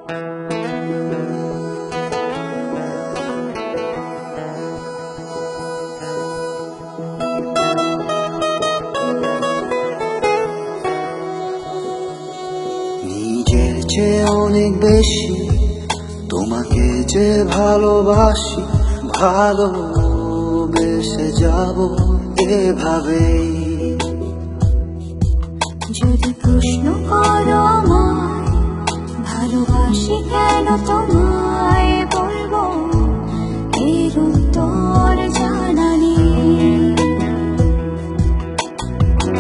নিজের চেয়ে অনেক বেশি তোমাকে যে ভালোবাসি, ভালোবেসে যাব এভাবেই। যদি প্রশ্ন করো আমায় ভালোবাসি কেন তোমায়, বলবো এর উত্তর জানা নেই।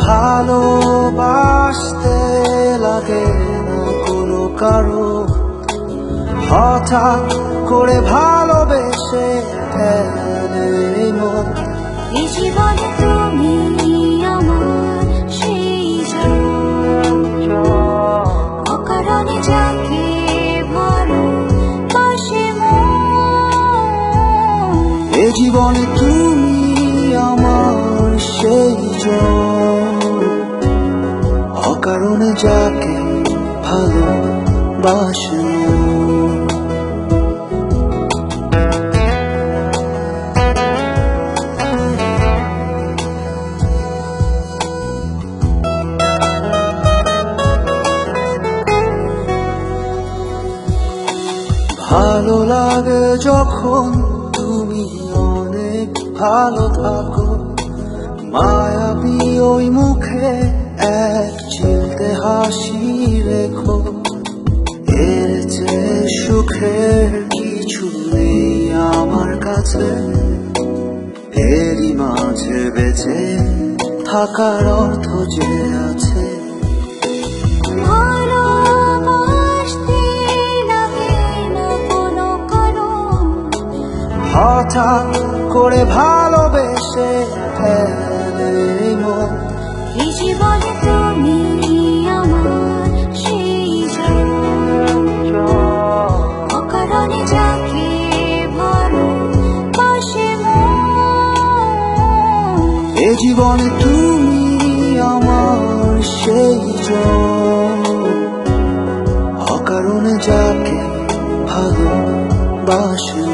ভালোবাসতে লাগে না কোনো কারো, হঠাৎ করে ভালোবেসে ফেলে মন। এই জীবনে তুমি আমার সেই অকারণে যাকে ভালোবাসে মন। এই জীবনে তুমি আমার সেই অকারণে যাকে ভালোবাসে। ভালো লাগে যখন তুমি অনেক ভালো থাকো, মায়াবী ওই মুখে এক চিলতে হাসি রেখো। এর চেয়ে সুখের কিছু নেই আমার কাছে, এরই মাঝে বেঁচে থাকার অর্থ যে আছে। হঠাৎ করে ভালোবেসে ফেলে মন। এই জীবনে তুমি আমার সেই অকারণে যাকে ভালোবাসে মন। এই জীবনে তুমি আমার সেই অকারণে যাকে ভালোবাসে।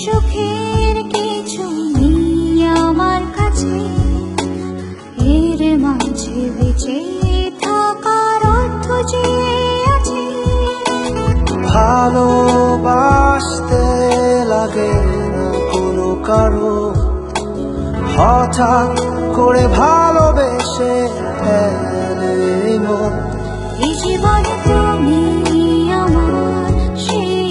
সুখের কিছু নেই আমার কাছে, এর মাঝে বেঁচে থাকার অর্থ যে আছে। ভালোবাসতে লাগে না কোনো কারো, হঠাৎ করে ভালোবেসে ফেলে মন। এই জীবনে তুমি আমার সেই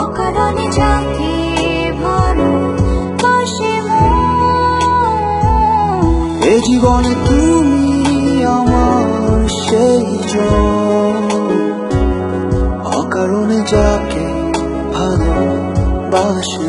অকারণে যাকে ভালোবাসে মন। এই জীবনে তুমি আমার সেই অকারণে যাকে ভালোবাসে।